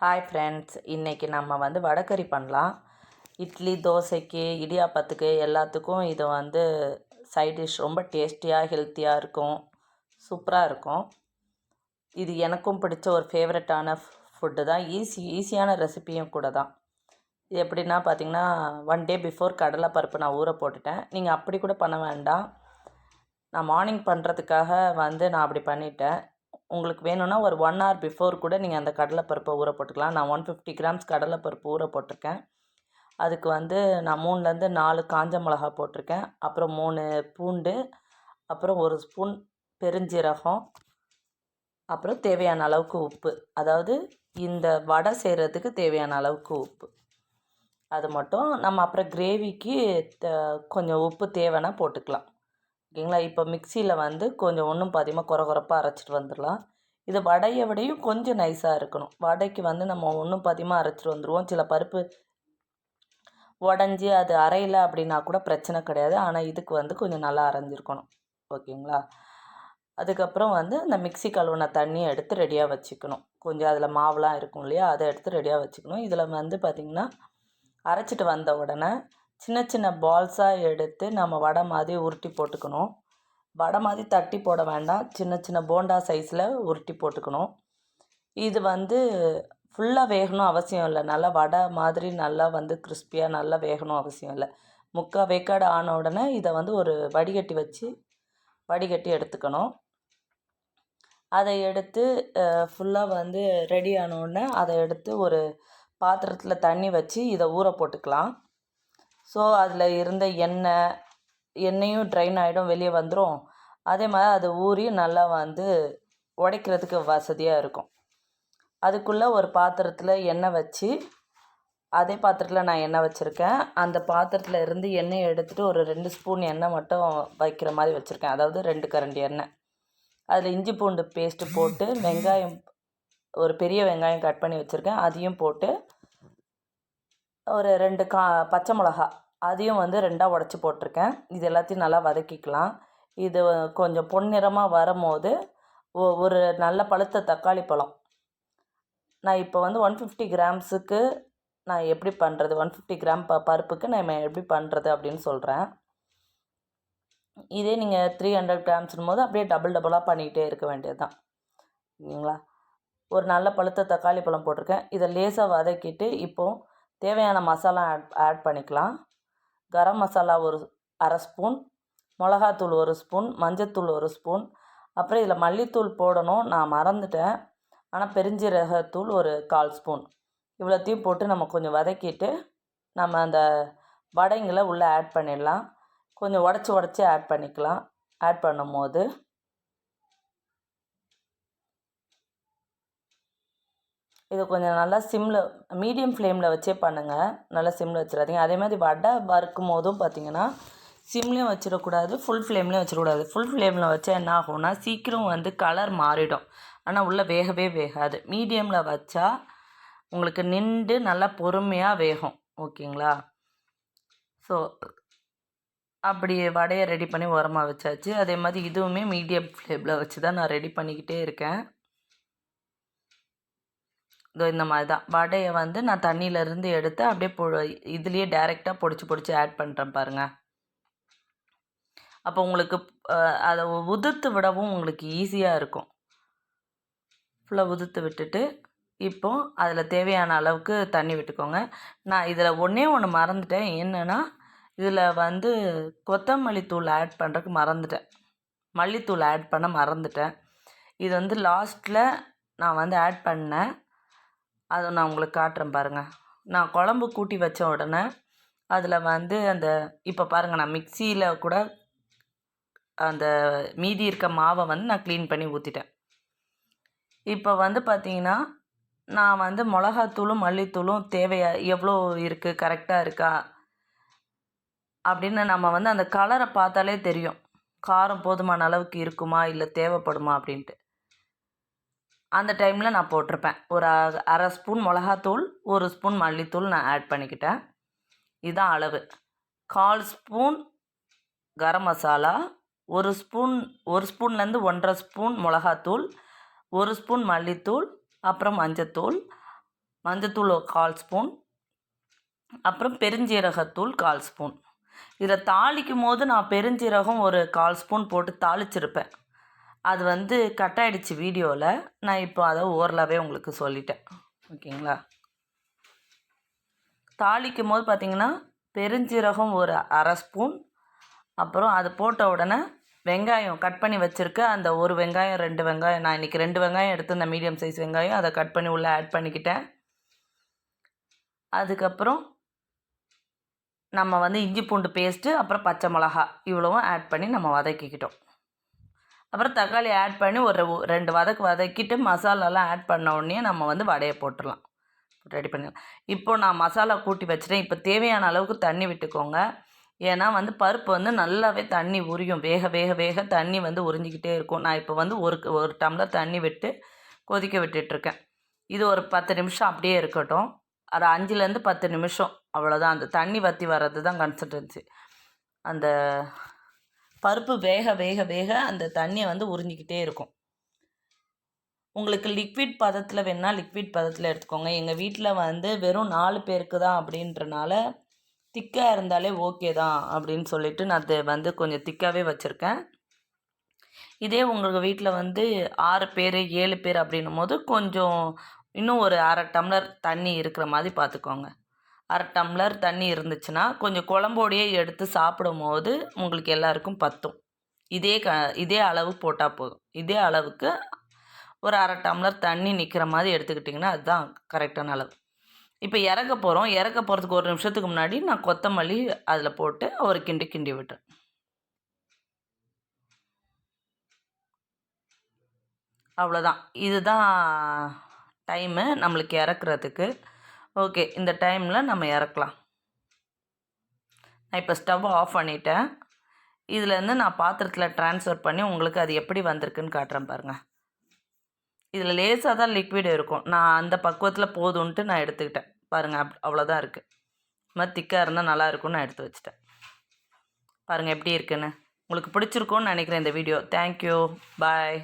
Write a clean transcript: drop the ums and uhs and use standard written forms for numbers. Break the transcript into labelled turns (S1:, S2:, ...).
S1: Hi friends, இன்றைக்கி நம்ம வடைக்கறி பண்ணலாம். இட்லி, தோசைக்கு, இடியாப்பத்துக்கு எல்லாத்துக்கும் இது சைட் டிஷ் ரொம்ப டேஸ்டியாக ஹெல்த்தியாக இருக்கும். சூப்பராக இருக்கும். இது எனக்கும் பிடிச்ச ஒரு ஃபேவரட்டான ஃபுட்டு தான். ஈஸியான ரெசிபியும் கூட தான். இது எப்படின்னா பார்த்திங்கன்னா, 1 டே பிஃபோர் கடலைப்பருப்பு நான் ஊற போட்டுட்டேன். நீங்கள் அப்படி கூட பண்ண வேண்டாம். நான் மார்னிங் பண்ணுறதுக்காக நான் அப்படி பண்ணிட்டேன். உங்களுக்கு வேணும்னா ஒரு 1 hour பிஃபோர் கூட நீங்கள் அந்த கடலைப்பருப்பை ஊற போட்டுக்கலாம். நான் 150 கிராம்ஸ் கடலைப்பருப்பு ஊற போட்டிருக்கேன். அதுக்கு நான் 3லேருந்து 4 காஞ்ச மிளகா போட்டிருக்கேன். அப்புறம் 3 பூண்டு, அப்புறம் 1 ஸ்பூன் பெருஞ்சீரகம், அப்புறம் தேவையான அளவுக்கு உப்பு. அதாவது இந்த வடை செய்கிறதுக்கு தேவையான அளவுக்கு உப்பு. அது மட்டும் நம்ம அப்புறம் கிரேவிக்கு கொஞ்சம் உப்பு தேவைன்னா போட்டுக்கலாம். ஓகேங்களா. இப்போ மிக்சியில் கொஞ்சம் ஒன்றும் பாதியமாக கொரகொரப்பாக அரைச்சிட்டு வந்துடலாம். இது வடையை விடையும் கொஞ்சம் நைஸாக இருக்கணும். வடைக்கு நம்ம ஒன்றும் பாதியமாக அரைச்சிட்டு வந்துடுவோம். சில பருப்பு உடஞ்சி அது அரையலை அப்படின்னா கூட பிரச்சனை கிடையாது. ஆனால் இதுக்கு கொஞ்சம் நல்லா அரைஞ்சிருக்கணும். ஓகேங்களா. அதுக்கப்புறம் அந்த மிக்சி கழுவுன தண்ணியை எடுத்து ரெடியாக வச்சுக்கணும். கொஞ்சம் அதில் மாவுலாம் இருக்கும் இல்லையா, அதை எடுத்து ரெடியாக வச்சுக்கணும். இதில் பார்த்திங்கன்னா அரைச்சிட்டு வந்த உடனே சின்ன சின்ன பால்ஸாக எடுத்து நம்ம வடை மாதிரி உருட்டி போட்டுக்கணும். வடை மாதிரி தட்டி போட வேண்டாம். சின்ன சின்ன போண்டா சைஸில் உருட்டி போட்டுக்கணும். இது ஃபுல்லாக வேகணும் அவசியம் இல்லை. நல்லா வடை மாதிரி நல்லா கிறிஸ்பியாக நல்லா வேகணும் அவசியம் இல்லை. 3/4 வேக்காடு ஆன உடனே இதை ஒரு வடிகட்டி வச்சு வடிகட்டி எடுத்துக்கணும். அதை எடுத்து ஃபுல்லாக ரெடி ஆன உடனே அதை எடுத்து ஒரு பாத்திரத்தில் தண்ணி வச்சு இதை ஊற போட்டுக்கலாம். ஸோ அதில் இருந்த எண்ணெயும் ட்ரைன் ஆகிடும், வெளியே வந்துடும். அதே மாதிரி அது ஊறி நல்லா உடைக்கிறதுக்கு வசதியாக இருக்கும். அதுக்குள்ளே ஒரு பாத்திரத்தில் எண்ணெய் வச்சு, அதே பாத்திரத்தில் நான் எண்ணெய் வச்சுருக்கேன். அந்த பாத்திரத்தில் இருந்து எண்ணெயை எடுத்துகிட்டு ஒரு 2 ஸ்பூன் எண்ணெய் மட்டும் வைக்கிற மாதிரி வச்சுருக்கேன். அதாவது 2 கரண்டி எண்ணெய். அதில் இஞ்சி பூண்டு பேஸ்ட்டு போட்டு, வெங்காயம் ஒரு பெரிய வெங்காயம் கட் பண்ணி வச்சுருக்கேன், அதையும் போட்டு, ஒரு 2 பச்சை மிளகா அதையும் 2ஆக உடச்சி போட்டிருக்கேன். இது எல்லாத்தையும் நல்லா வதக்கிக்கலாம். இது கொஞ்சம் பொன்னிறமாக வரும்போது ஒரு நல்ல பழுத்த தக்காளி பழம். நான் இப்போ 150 கிராம்ஸுக்கு நான் எப்படி பண்ணுறது, 150 கிராம் பருப்புக்கு நம்ம எப்படி பண்ணுறது அப்படின்னு சொல்கிறேன். இதே நீங்கள் 300 கிராம்ஸ்னும் போது அப்படியே டபுளாக பண்ணிக்கிட்டே இருக்க வேண்டியது தான். ஓகேங்களா. ஒரு நல்ல பழுத்த தக்காளி பழம் போட்டிருக்கேன். இதை லேசாக வதக்கிட்டு இப்போது தேவையான மசாலா ஆட் பண்ணிக்கலாம். கரம் மசாலா ஒரு 1/2 ஸ்பூன், மிளகாத்தூள் 1 ஸ்பூன், மஞ்சத்தூள் 1 ஸ்பூன், அப்புறம் இதில் மல்லித்தூள் போடணும், நான் மறந்துட்டேன். ஆனால் பெருஞ்சீரகத்தூள் ஒரு 1/4 ஸ்பூன். இவ்வளோத்தையும் போட்டு நம்ம கொஞ்சம் வதக்கிட்டு நம்ம அந்த வடைங்களை உள்ளே ஆட் பண்ணிடலாம். கொஞ்சம் உடச்சி ஆட் பண்ணிக்கலாம். ஆட் பண்ணும்போது இது கொஞ்சம் நல்லா மீடியம் ஃப்ளேமில் வச்சே பண்ணுங்கள். நல்லா சிம்மில் வச்சிடாதீங்க. அதே மாதிரி வடை வறுக்கும் போதும் பார்த்திங்கன்னா சிம்லேயும் வச்சிடக்கூடாது, ஃபுல் ஃப்ளேம்லேயும் வச்சிடக்கூடாது. ஃபுல் ஃப்ளேமில் வச்சா என்ன ஆகும்னா சீக்கிரம் கலர் மாறிடும். ஆனால் உள்ளே வேகவே வேகாது. மீடியமில் வச்சா உங்களுக்கு நின்று நல்லா பொறுமையாக வேகும். ஓகேங்களா. ஸோ அப்படி வடையை ரெடி பண்ணி உரமாக வச்சாச்சு. அதே மாதிரி இதுவுமே மீடியம் ஃப்ளேமில் வச்சு தான் நான் ரெடி பண்ணிக்கிட்டே இருக்கேன். இந்த மாதிரி தான் வடையை நான் தண்ணியிலேருந்து எடுத்து அப்படியே இதுலேயே டைரெக்டாக பொடிச்சு ஆட் பண்ணுறேன் பாருங்கள். அப்போ உங்களுக்கு அதை உதிர்த்து விடவும் உங்களுக்கு ஈஸியாக இருக்கும். ஃபுல்லாக உதிர்த்து விட்டுட்டு இப்போது அதில் தேவையான அளவுக்கு தண்ணி விட்டுக்கோங்க. நான் இதில் ஒன்று மறந்துட்டேன். என்னென்னா இதில் கொத்தமல்லி தூள் ஆட் பண்ணுறதுக்கு மறந்துட்டேன். மல்லித்தூள் ஆட் பண்ண மறந்துட்டேன். இது லாஸ்ட்டில் நான் ஆட் பண்ணேன். அதை நான் உங்களுக்கு காட்டுறேன் பாருங்கள். நான் குழம்பு கூட்டி வச்ச உடனே அதில் அந்த இப்போ பாருங்கள், நான் மிக்சியில் கூட அந்த மீதி இருக்க மாவை நான் க்ளீன் பண்ணி ஊற்றிட்டேன். இப்போ பார்த்திங்கன்னா நான் மிளகாத்தூளும் மல்லித்தூளும் எவ்வளோ இருக்குது, கரெக்டாக இருக்கா அப்படின்னு நம்ம அந்த கலரை பார்த்தாலே தெரியும். காரம் போதுமான அளவுக்கு இருக்குமா இல்லை தேவைப்படுமா அப்படின்ட்டு. அந்த டைமில் நான் போட்டிருப்பேன். ஒரு 1/2 ஸ்பூன் மிளகாத்தூள், 1 ஸ்பூன் மல்லித்தூள் நான் ஆட் பண்ணிக்கிட்டேன். இதுதான் அளவு. 1/4 ஸ்பூன் கரம் மசாலா, 1 ஸ்பூன்லேருந்து 1.5 ஸ்பூன் மிளகாத்தூள், 1 ஸ்பூன் மல்லித்தூள், அப்புறம் மஞ்சத்தூள், மஞ்சத்தூள் 1/4 ஸ்பூன், அப்புறம் பெருஞ்சீரகத்தூள் 1/4 ஸ்பூன். இதில் தாளிக்கும் போது நான் பெருஞ்சீரகம் ஒரு 1/4 ஸ்பூன் போட்டு தாளிச்சிருப்பேன். அது வந்து கட் ஆகிடுச்சு வீடியோவில். நான் இப்போ அதை ஓரளவே உங்களுக்கு சொல்லிட்டேன். ஓகேங்களா? தாளிக்கும் போது பார்த்திங்கன்னா பெருஞ்சீரகம் ஒரு 1/2 ஸ்பூன், அப்புறம் அது போட்ட உடனே வெங்காயம் கட் பண்ணி வச்சுருக்க அந்த ஒரு வெங்காயம் 2 வெங்காயம், நான் இன்றைக்கி 2 வெங்காயம் எடுத்து இந்த மீடியம் சைஸ் வெங்காயம் அதை கட் பண்ணி உள்ளே ஆட் பண்ணிக்கிட்டேன். அதுக்கப்புறம் நம்ம வந்து இஞ்சி பூண்டு பேஸ்ட்டு, அப்புறம் பச்சை மிளகா இவ்வளவும் ஆட் பண்ணி நம்ம வதக்கிக்கிட்டோம். அப்புறம் தக்காளி ஆட் பண்ணி ஒரு 2 வதக்கிட்டு மசாலாலாம் ஆட் பண்ண உடனே நம்ம வந்து வடையை போட்டுடலாம், ரெடி பண்ணிடலாம். இப்போ நான் மசாலா கூட்டி வச்சுட்டேன். இப்போ தேவையான அளவுக்கு தண்ணி விட்டுக்கோங்க. ஏன்னா வந்து பருப்பு வந்து நல்லாவே தண்ணி உரியும். வேக வேக வேக தண்ணி வந்து உறிஞ்சிக்கிட்டே இருக்கும். நான் இப்போ வந்து ஒரு டம்ளர் தண்ணி விட்டு கொதிக்க விட்டுட்ருக்கேன். இது ஒரு 10 நிமிஷம் அப்படியே இருக்கட்டும். அது 5லேருந்து 10 நிமிஷம் அவ்வளோதான். அந்த தண்ணி வற்றி வர்றது தான் கன்சிஸ்டன்சி. அந்த பருப்பு வேக வேக வேக அந்த தண்ணியை வந்து உறிஞ்சிக்கிட்டே இருக்கும். உங்களுக்கு லிக்விட் பதத்தில் வேணால் லிக்விட் பதத்தில் எடுத்துக்கோங்க. எங்கள் வீட்டில் வந்து வெறும் 4 பேருக்கு தான் அப்படின்றனால திக்காக இருந்தாலே ஓகே தான் அப்படின்னு சொல்லிவிட்டு நான் அதை வந்து கொஞ்சம் திக்காகவே வச்சுருக்கேன். இதே உங்கள் வீட்டில் வந்து 6 பேர் 7 பேர் அப்படின்னும் போது கொஞ்சம் இன்னும் ஒரு 1/2 டம்ளர் தண்ணி இருக்கிற மாதிரி பார்த்துக்கோங்க. 1/2 டம்ளர் தண்ணி இருந்துச்சுன்னா கொஞ்சம் குழம்போடையே எடுத்து சாப்பிடும் போது உங்களுக்கு எல்லாருக்கும் பற்றும். இதே அளவு போட்டால் போதும். இதே அளவுக்கு ஒரு 1/2 டம்ளர் தண்ணி நிற்கிற மாதிரி எடுத்துக்கிட்டிங்கன்னா அதுதான் கரெக்டான அளவு. இப்போ இறக்க போகிறோம். இறக்க போகிறதுக்கு ஒரு நிமிஷத்துக்கு முன்னாடி நான் கொத்தமல்லி அதில் போட்டு ஒரு கிண்டி விட்டுறேன். அவ்வளோதான். இதுதான் டைமு நம்மளுக்கு இறக்குறதுக்கு. ஓகே, இந்த டைமில் நம்ம இறக்கலாம். நான் இப்போ ஸ்டவ் ஆஃப் பண்ணிட்டேன். இதுலேருந்து நான் பாத்திரத்தில் ட்ரான்ஸ்ஃபர் பண்ணி உங்களுக்கு அது எப்படி வந்திருக்குன்னு காட்டுறேன் பாருங்கள். இதில் லேசாக தான் லிக்விட் இருக்கும். நான் அந்த பக்குவத்தில் போதுன்ட்டு நான் எடுத்துக்கிட்டேன். பாருங்கள், அவ்வளோதான் இருக்குது. இது மாதிரி திக்காக இருந்தால் நல்லாயிருக்கும்னு நான் எடுத்து வச்சுட்டேன். பாருங்கள் எப்படி இருக்குன்னு. உங்களுக்கு பிடிச்சிருக்கும்னு நினைக்கிறேன் இந்த வீடியோ. தேங்க்யூ. பாய்.